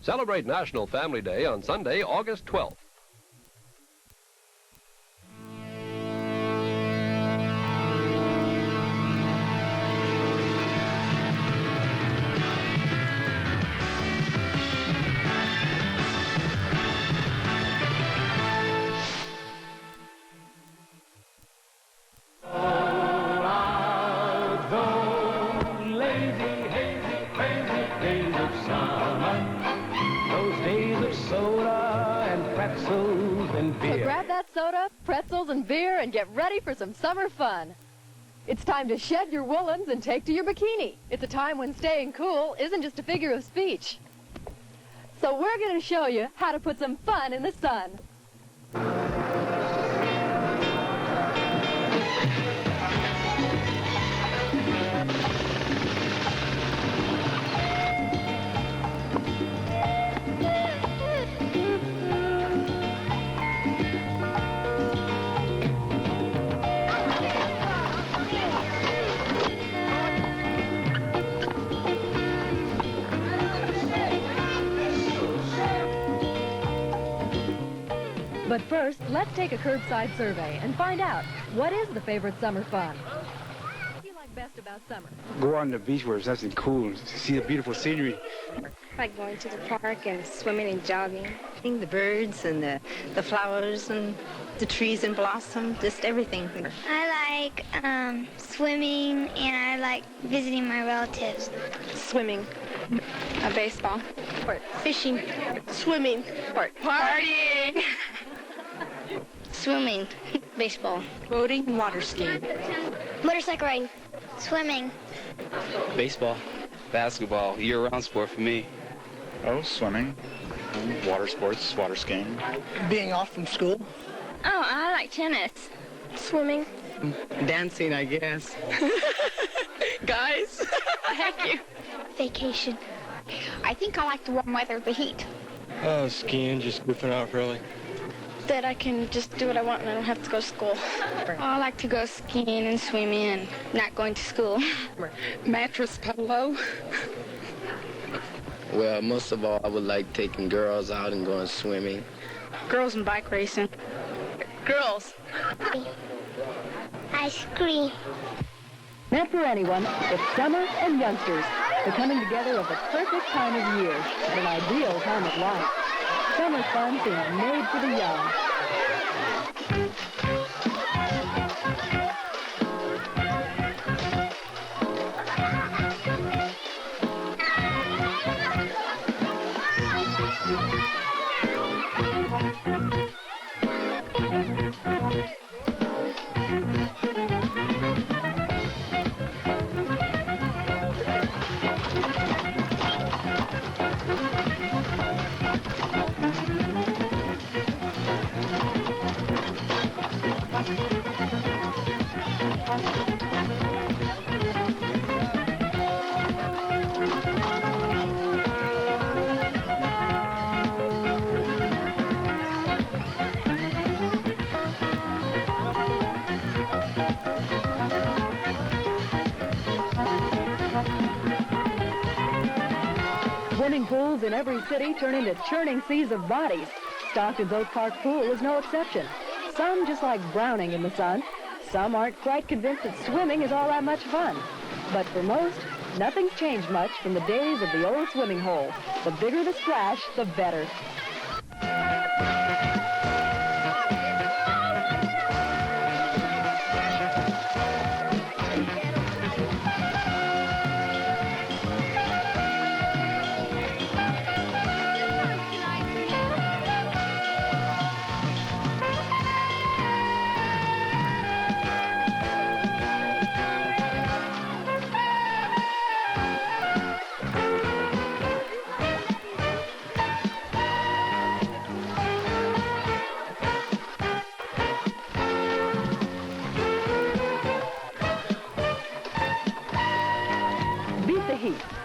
Celebrate National Family Day on Sunday, August 12th. So grab that soda, pretzels, and beer and get ready for some summer fun. It's time to shed your woolens and take to your bikini. It's a time when staying cool isn't just a figure of speech. So we're going to show you how to put some fun in the sun. But first, let's take a curbside survey and find out, what is the favorite summer fun? What do you like best about summer? Go on the beach where it's nice and cool, to see the beautiful scenery. I like going to the park and swimming and jogging. The birds and the flowers and the trees in blossom, just everything. I like swimming, and I like visiting my relatives. Swimming. Baseball. Sport. Fishing. Swimming. Sport. Partying. Swimming. Baseball. Boating and water skiing. Motorcycle riding. Swimming. Baseball. Basketball, year-round sport for me. Oh, swimming. Water sports, water skiing. Being off from school. Oh, I like tennis. Swimming. Dancing, I guess. Guys. Thank you. Vacation. I think I like the warm weather, the heat. Oh, skiing, just goofing out, really. That I can just do what I want and I don't have to go to school. I like to go skiing and swimming and not going to school. Mattress polo. Well, most of all, I would like taking girls out and going swimming. Girls and bike racing. Girls. Ice cream. Meant for anyone, it's summer and youngsters. The coming together of the perfect time of year, an ideal time of life. Summer fun seems made for the young. Swimming pools in every city turn into churning seas of bodies. Stockton's Oak Park Pool is no exception. Some just like drowning in the sun. Some aren't quite convinced that swimming is all that much fun. But for most, nothing's changed much from the days of the old swimming hole. The bigger the splash, the better.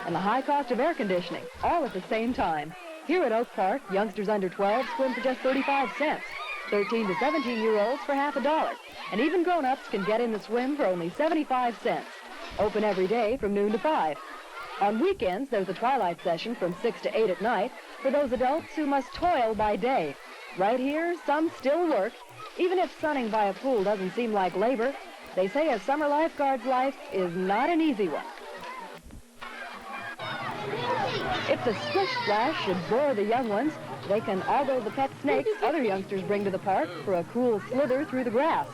And the high cost of air conditioning, all at the same time. Here at Oak Park, youngsters under 12 swim for just 35 cents. 13 to 17-year-olds for half $1. And even grown-ups can get in the swim for only 75 cents. Open every day from noon to 5. On weekends, there's a twilight session from 6 to 8 at night for those adults who must toil by day. Right here, some still work. Even if sunning by a pool doesn't seem like labor, they say a summer lifeguard's life is not an easy one. If the splish splash should bore the young ones, they can ogle the pet snakes other youngsters bring to the park for a cool slither through the grass.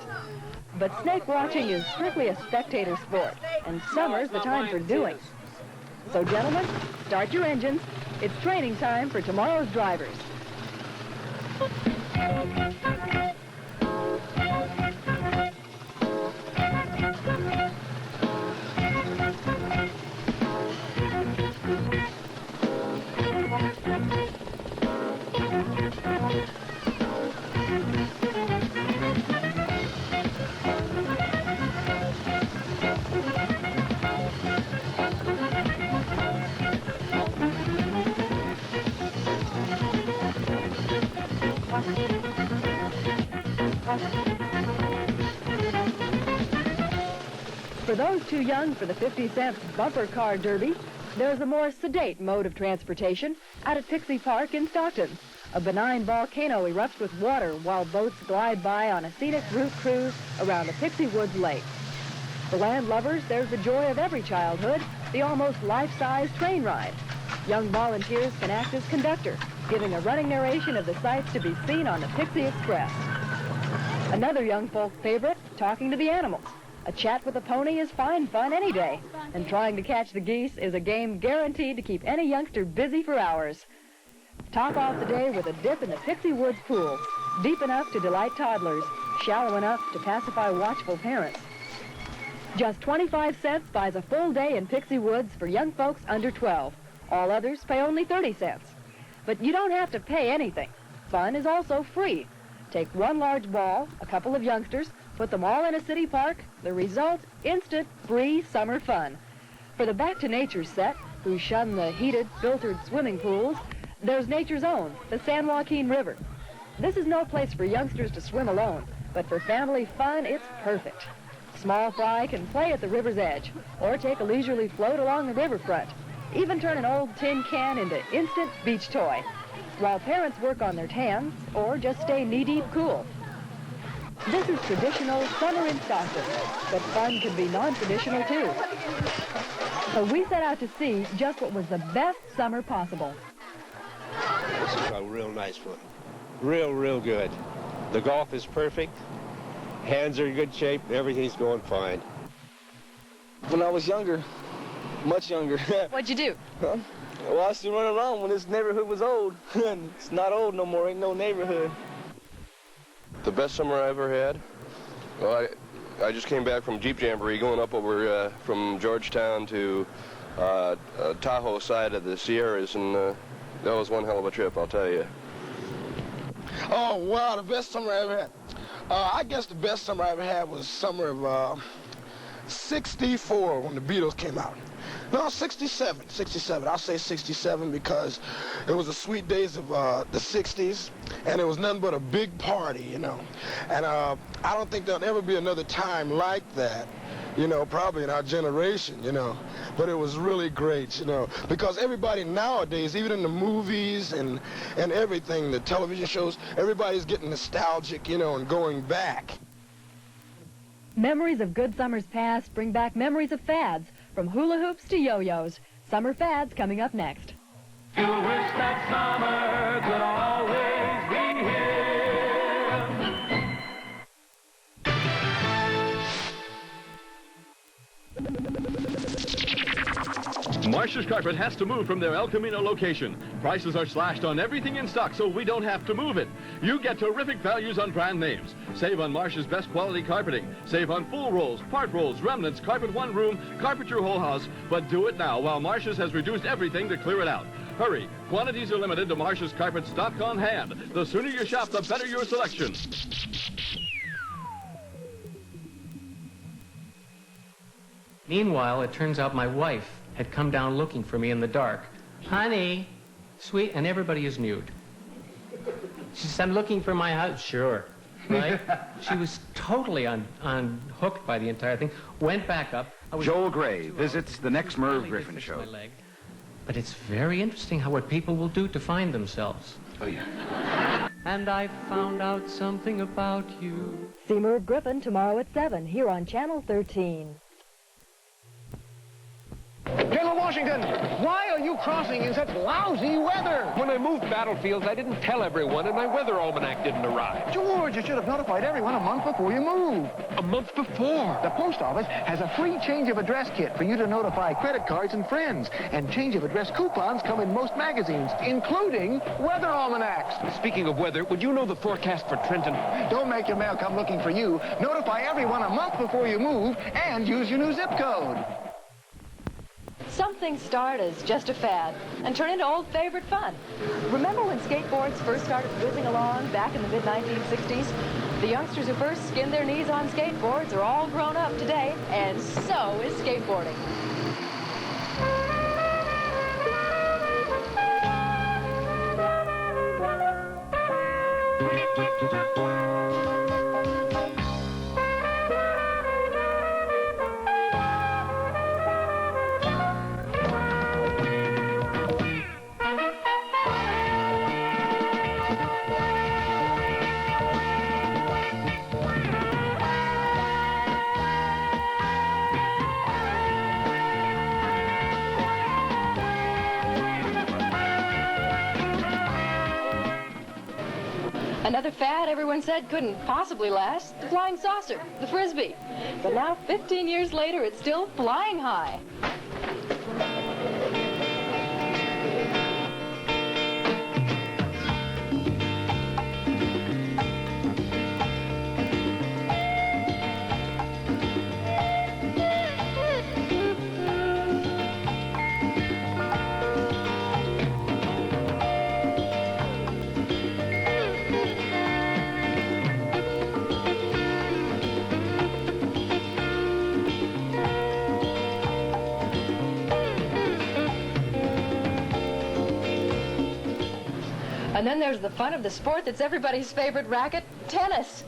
But snake watching is strictly a spectator sport, and summer's the time for doing. So gentlemen, start your engines. It's training time for tomorrow's drivers. For those too young for the 50-cent bumper car derby, there's a more sedate mode of transportation out at Pixie Park in Stockton. A benign volcano erupts with water while boats glide by on a scenic route cruise around the Pixie Woods Lake. For landlubbers, there's the joy of every childhood, the almost life-size train ride. Young volunteers can act as conductor, giving a running narration of the sights to be seen on the Pixie Express. Another young folk favorite, talking to the animals. A chat with a pony is fine fun any day, and trying to catch the geese is a game guaranteed to keep any youngster busy for hours. Top off the day with a dip in the Pixie Woods pool, deep enough to delight toddlers, shallow enough to pacify watchful parents. Just 25 cents buys a full day in Pixie Woods for young folks under 12. All others pay only 30 cents. But you don't have to pay anything. Fun is also free. Take one large ball, a couple of youngsters, put them all in a city park. The result, instant, free summer fun. For the Back to Nature set, who shun the heated, filtered swimming pools, there's nature's own, the San Joaquin River. This is no place for youngsters to swim alone, but for family fun, it's perfect. Small fry can play at the river's edge, or take a leisurely float along the riverfront. Even turn an old tin can into instant beach toy, while parents work on their tans, or just stay knee-deep cool. This is traditional summer in Stockton, but fun can be non-traditional too. So we set out to see just what was the best summer possible. This is a real nice one. Real good. The golf is perfect. Hands are in good shape. Everything's going fine. When I was younger, much younger. What'd you do? Huh? Well, I used to run around when this neighborhood was old. It's not old no more, ain't no neighborhood. The best summer I ever had? Well, I just came back from Jeep Jamboree, going up over from Georgetown to Tahoe side of the Sierras, and that was one hell of a trip, I'll tell you. Oh, wow, the best summer I ever had. I guess the best summer I ever had was summer of 64 when the Beatles came out. No, 67. I'll say 67 because it was the sweet days of the 60s, and it was nothing but a big party, you know. And I don't think there'll ever be another time like that, you know, probably in our generation, you know. But it was really great, you know, because everybody nowadays, even in the movies and everything, the television shows, everybody's getting nostalgic, you know, and going back. Memories of good summers past bring back memories of fads, from hula hoops to yo-yos. Summer fads coming up next. You wish that summer could always be here. Marsh's Carpet has to move from their El Camino location. Prices are slashed on everything in stock, so we don't have to move it. You get terrific values on brand names. Save on Marsh's best quality carpeting. Save on full rolls, part rolls, remnants, carpet one room, carpet your whole house. But do it now while Marsh's has reduced everything to clear it out. Hurry. Quantities are limited to Marsh's Carpet stock on hand. The sooner you shop, the better your selection. Meanwhile, it turns out my wife had come down looking for me in the dark. Honey, sweet, and everybody is nude. She said, I'm looking for my house. Sure, right? She was totally unhooked by the entire thing. Went back up. Joel Gray visits the next Merv Griffin show. But it's very interesting what people will do to find themselves. Oh, yeah. And I found out something about you. See Merv Griffin tomorrow at 7 here on Channel 13. General Washington, why are you crossing in such lousy weather? When I moved battlefields, I didn't tell everyone, and my weather almanac didn't arrive. George, you should have notified everyone a month before you moved. A month before? The post office has a free change of address kit for you to notify credit cards and friends. And change of address coupons come in most magazines, including weather almanacs. Speaking of weather, would you know the forecast for Trenton? Don't make your mail come looking for you. Notify everyone a month before you move, and use your new zip code. Some things start as just a fad and turn into old favorite fun. Remember when skateboards first started whizzing along back in the mid-1960s? The youngsters who first skinned their knees on skateboards are all grown up today, and so is skateboarding. Another fad everyone said couldn't possibly last, the flying saucer, the Frisbee. But now, 15 years later, it's still flying high. And then there's the fun of the sport that's everybody's favorite racket, tennis.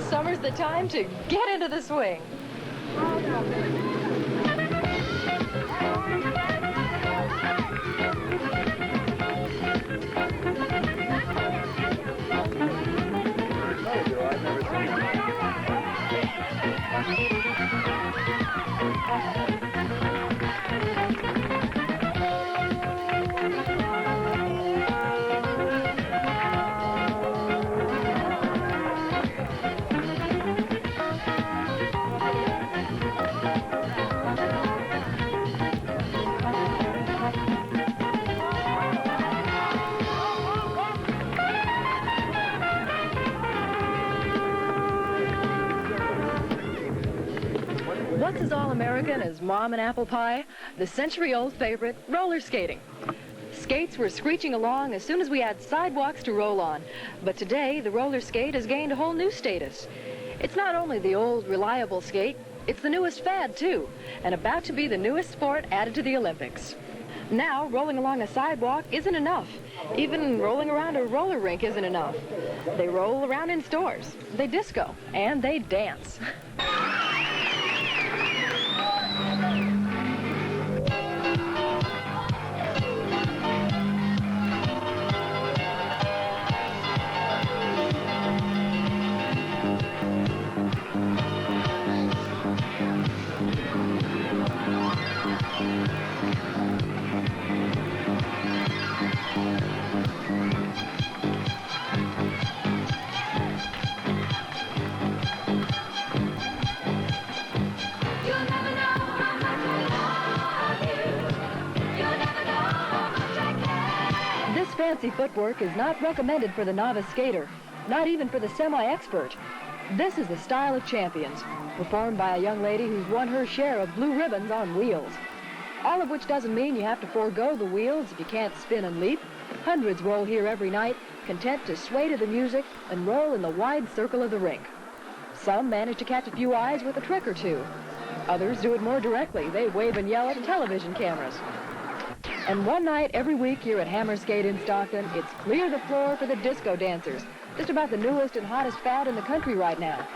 Summer's the time to get into the swing. What's as all-American as Mom and Apple Pie? The century-old favorite, roller skating. Skates were screeching along as soon as we had sidewalks to roll on. But today, the roller skate has gained a whole new status. It's not only the old, reliable skate, it's the newest fad, too, and about to be the newest sport added to the Olympics. Now, rolling along a sidewalk isn't enough. Even rolling around a roller rink isn't enough. They roll around in stores, they disco, and they dance. fancy footwork is not recommended for the novice skater, not even for the semi-expert. This is the style of champions, performed by a young lady who's won her share of blue ribbons on wheels. All of which doesn't mean you have to forego the wheels if you can't spin and leap. Hundreds roll here every night, content to sway to the music and roll in the wide circle of the rink. Some manage to catch a few eyes with a trick or two. Others do it more directly. They wave and yell at television cameras. And one night every week here at Hammerskate in Stockton, it's clear the floor for the disco dancers. Just about the newest and hottest fad in the country right now.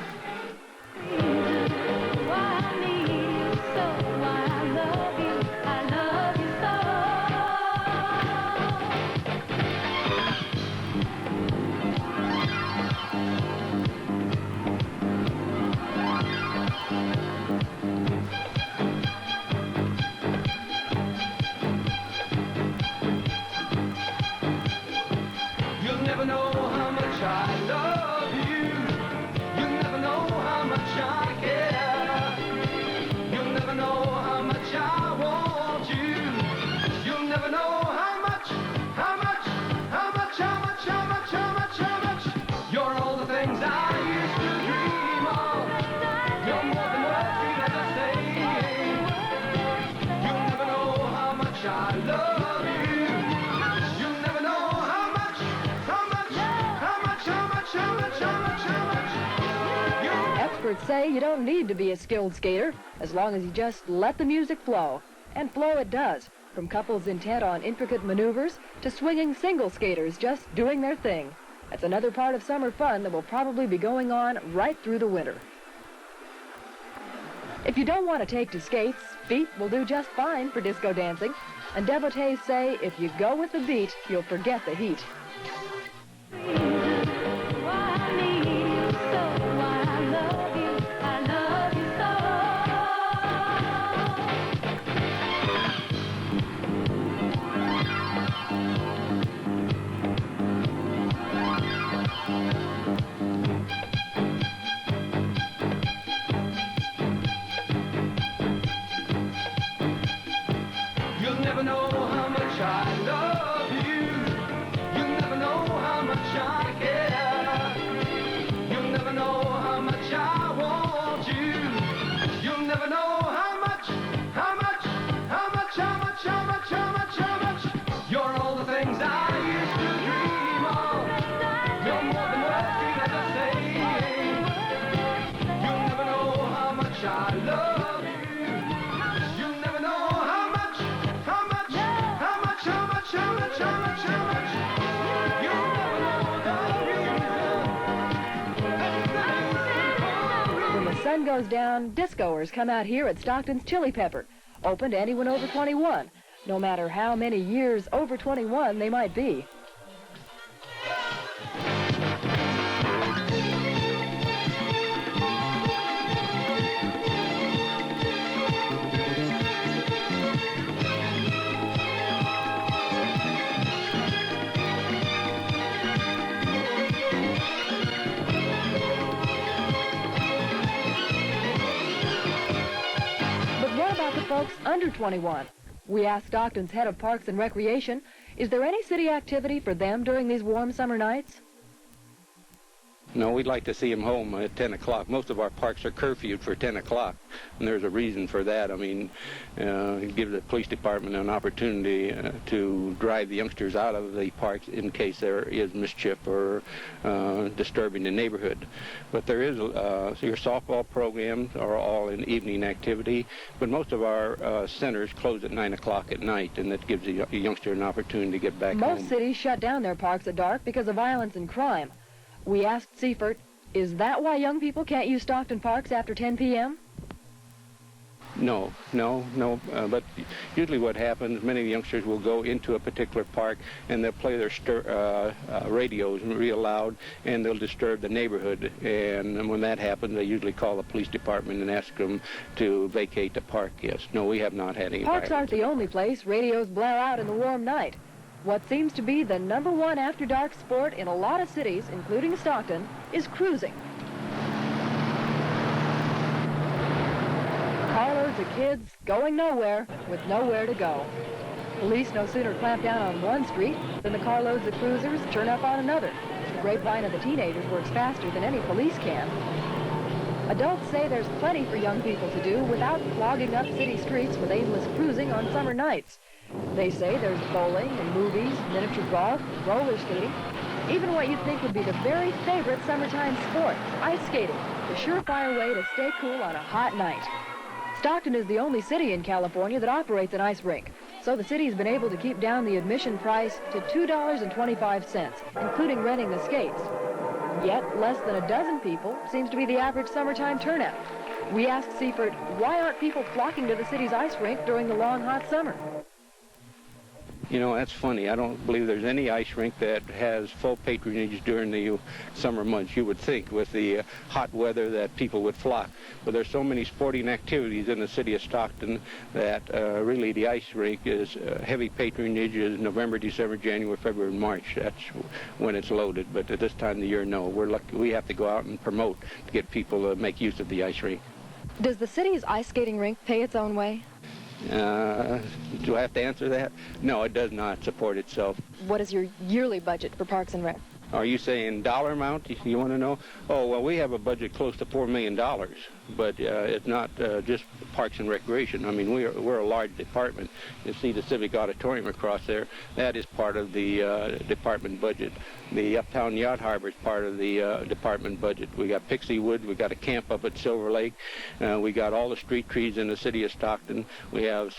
You'll never know how much I love you. You'll never know how much I care. You'll never know how much I want you. You'll never know how much, how much, how much, how much, how much, how much, how much. You're all the things I used to dream of. You're more than words we've ever saying. You'll never know how much I love you. You'll never know how much, how much, how much, how much, how much, how much, how much. Experts say you don't need to be a skilled skater as long as you just let the music flow. And flow it does, from couples intent on intricate maneuvers to swinging single skaters just doing their thing. That's another part of summer fun that will probably be going on right through the winter. If you don't want to take to skates, feet will do just fine for disco dancing. And devotees say if you go with the beat, you'll forget the heat. You'll never know how much I love you. You'll never know how much I care. You'll never know how much I want you. You'll never know how much, how much, how much, how much, how much, how much, how much. You're all the things I used to dream of. You're more than words we've ever saying. You'll never know how much I love you. You'll never know how much, how much, how much, how much, how much, how much, how much. You'll never know the reason. When the sun goes down, discoers come out here at Stockton's Chili Pepper, open to anyone over 21, no matter how many years over 21 they might be. Folks under 21. We asked Stockton's head of Parks and Recreation, is there any city activity for them during these warm summer nights? No, we'd like to see them home at 10 o'clock. Most of our parks are curfewed for 10 o'clock, and there's a reason for that. I mean, it gives the police department an opportunity to drive the youngsters out of the parks in case there is mischief or disturbing the neighborhood. But there is, your softball programs are all in evening activity, but most of our centers close at 9 o'clock at night, and that gives the youngster an opportunity to get back home. Most cities shut down their parks at dark because of violence and crime. We asked Seifert, is that why young people can't use Stockton parks after 10 p.m.? No. But usually what happens, many of the youngsters will go into a particular park and they'll play their radios real loud, and they'll disturb the neighborhood. And when that happens, they usually call the police department and ask them to vacate the park. Yes. No, we have not had any Parks violence. aren't the only place radios blare out in the warm night. What seems to be the #1 after-dark sport in a lot of cities, including Stockton, is cruising. Carloads of kids going nowhere with nowhere to go. Police no sooner clamp down on one street than the carloads of cruisers turn up on another. The grapevine of the teenagers works faster than any police can. Adults say there's plenty for young people to do without clogging up city streets with aimless cruising on summer nights. They say there's bowling and movies, miniature golf, roller skating, even what you'd think would be the very favorite summertime sport, ice skating, the surefire way to stay cool on a hot night. Stockton is the only city in California that operates an ice rink, so the city's been able to keep down the admission price to $2.25, including renting the skates. Yet, less than a dozen people seems to be the average summertime turnout. We asked Seifert, why aren't people flocking to the city's ice rink during the long, hot summer? You know, that's funny. I don't believe there's any ice rink that has full patronage during the summer months. You would think with the hot weather that people would flock. But there's so many sporting activities in the city of Stockton that really the ice rink is heavy patronage is November, December, January, February, and March. That's when it's loaded. But at this time of the year, no. We're lucky. We have to go out and promote to get people to make use of the ice rink. Does the city's ice skating rink pay its own way? Do I have to answer that? No, it does not support itself. What is your yearly budget for Parks and Rec? Are you saying dollar amount? You want to know? Oh, well, we have a budget close to $4 million, but it's not just Parks and Recreation. I mean, we're a large department. You see the Civic Auditorium across there. That is part of the department budget. The Uptown Yacht Harbor is part of the department budget. We got Pixie Wood. We got a camp up at Silver Lake. We got all the street trees in the city of Stockton. We have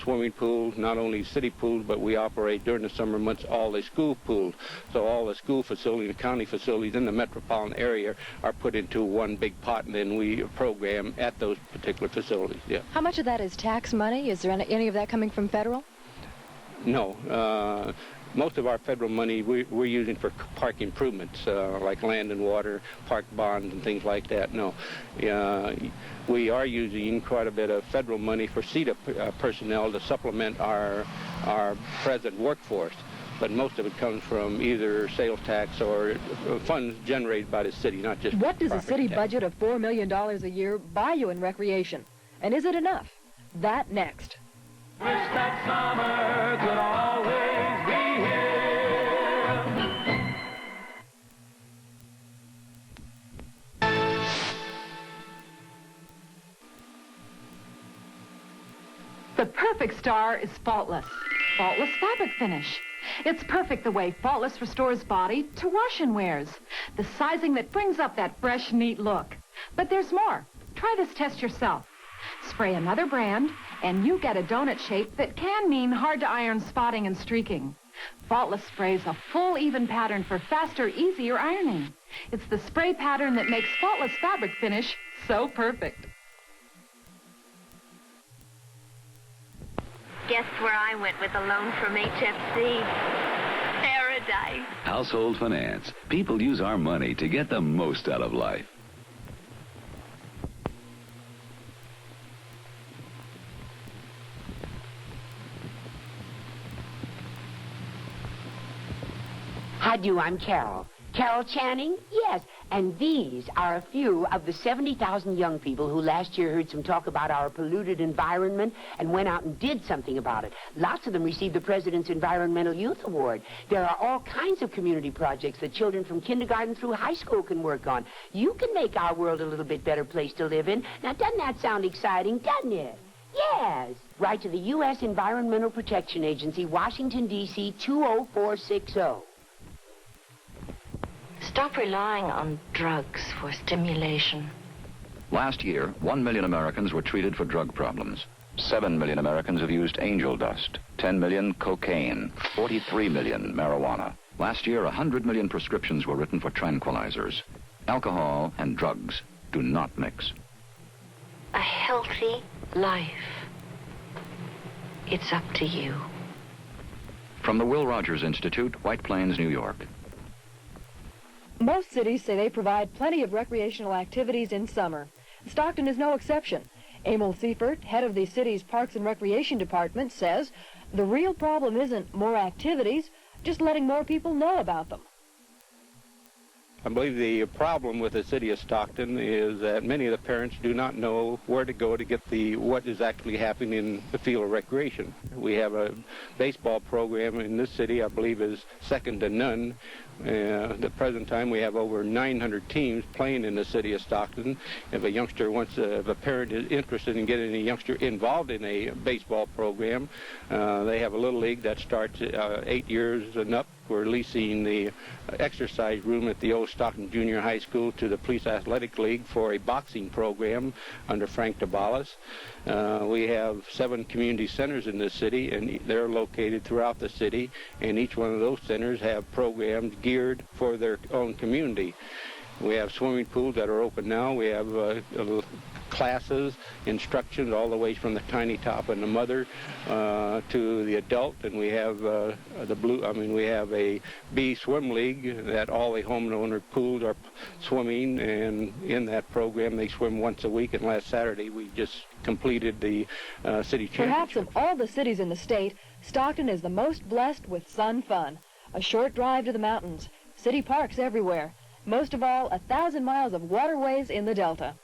swimming pools, not only city pools, but we operate during the summer months all the school pools. So all the school facilities, the county facilities in the metropolitan area are put into one big pot, and then we program at those particular facilities. Yeah. How much of that is tax money? Is there any of that coming from federal? No. Most of our federal money we're using for park improvements, like land and water, park bonds, and things like that. No. We are using quite a bit of federal money for CETA personnel to supplement our present workforce. But most of it comes from either sales tax or funds generated by the city, not just What does a city tax. budget of $4 million a year buy you in recreation? And is it enough? That next. Wish that summer could always be here. The perfect star is faultless. Faultless fabric finish. It's perfect the way Faultless restores body to wash and wears. The sizing that brings up that fresh, neat look. But there's more. Try this test yourself. Spray another brand, and you get a donut shape that can mean hard-to-iron spotting and streaking. Faultless sprays a full, even pattern for faster, easier ironing. It's the spray pattern that makes Faultless fabric finish so perfect. Guess where I went with a loan from HFC? Paradise. Household finance. People use our money to get the most out of life. Hi, I'm Carol. Carol Channing? Yes. And these are a few of the 70,000 young people who last year heard some talk about our polluted environment and went out and did something about it. Lots of them received the President's Environmental Youth Award. There are all kinds of community projects that children from kindergarten through high school can work on. You can make our world a little bit better place to live in. Now, doesn't that sound exciting, doesn't it? Yes. Write to the U.S. Environmental Protection Agency, Washington, D.C. 20460. Stop relying on drugs for stimulation. Last year, 1 million Americans were treated for drug problems. 7 million Americans have used angel dust. 10 million cocaine. 43 million marijuana. Last year, 100 million prescriptions were written for tranquilizers. Alcohol and drugs do not mix. A healthy life. It's up to you. From the Will Rogers Institute, White Plains, New York. Most cities say they provide plenty of recreational activities in summer. Stockton is no exception. Emil Seifert, head of the city's Parks and Recreation Department, says the real problem isn't more activities, just letting more people know about them. I believe the problem with the city of Stockton is that many of the parents do not know where to go to get what is actually happening in the field of recreation. We have a baseball program in this city, I believe, is second to none. At the present time, we have over 900 teams playing in the city of Stockton. If a parent is interested in getting a youngster involved in a baseball program, they have a little league that starts 8 years and up. We're leasing the exercise room at the old Stockton Junior High School to the Police Athletic League for a boxing program under Frank DeBalas. We have 7 community centers in this city, and they're located throughout the city, and each one of those centers have programs geared for their own community. We have swimming pools that are open now. We have classes, instructions all the way from the tiny top and the mother to the adult, and we have we have a B swim league that all the homeowner pools are swimming, and in that program they swim once a week, and last Saturday we just completed the city championship. Perhaps of all the cities in the state, Stockton is the most blessed with sun fun. A short drive to the mountains, city parks everywhere, most of all 1,000 miles of waterways in the Delta.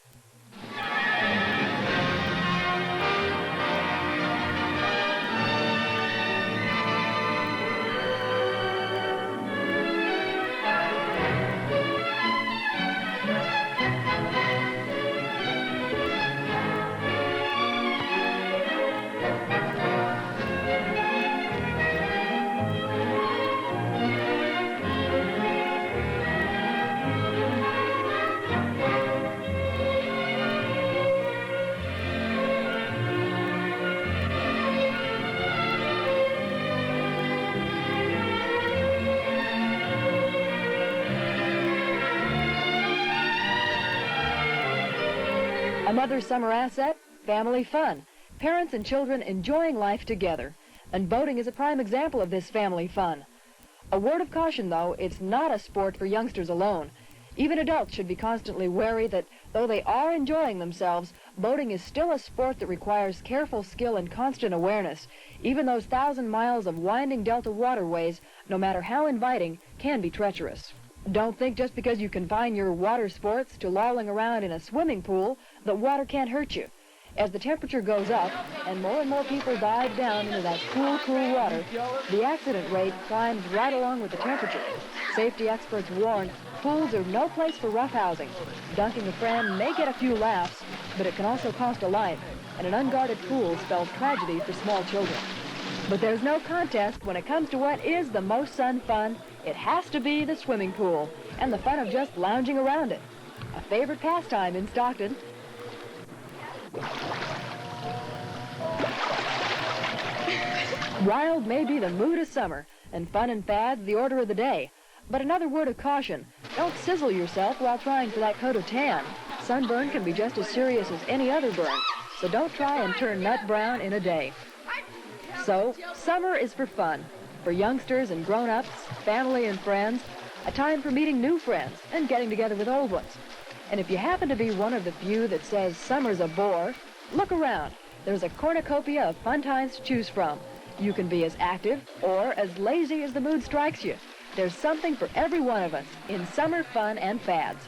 Another summer asset, family fun. Parents and children enjoying life together. And boating is a prime example of this family fun. A word of caution, though, it's not a sport for youngsters alone. Even adults should be constantly wary that, though they are enjoying themselves, boating is still a sport that requires careful skill and constant awareness. Even those 1,000 miles of winding Delta waterways, no matter how inviting, can be treacherous. Don't think just because you confine your water sports to lolling around in a swimming pool that water can't hurt you. As the temperature goes up and more people dive down into that cool water, the accident rate climbs right along with the temperature. Safety experts warn pools are no place for roughhousing. Dunking a friend may get a few laughs, but it can also cost a life, and an unguarded pool spells tragedy for small children. But there's no contest when it comes to what is the most sun fun. It has to be the swimming pool, and the fun of just lounging around it. A favorite pastime in Stockton. Wild may be the mood of summer, and fun and fads the order of the day. But another word of caution, don't sizzle yourself while trying for that coat of tan. Sunburn can be just as serious as any other burn, so don't try and turn nut brown in a day. So, summer is for fun, for youngsters and grown-ups, family and friends, a time for meeting new friends and getting together with old ones. And if you happen to be one of the few that says summer's a bore, look around. There's a cornucopia of fun times to choose from. You can be as active or as lazy as the mood strikes you. There's something for every one of us in summer fun and fads.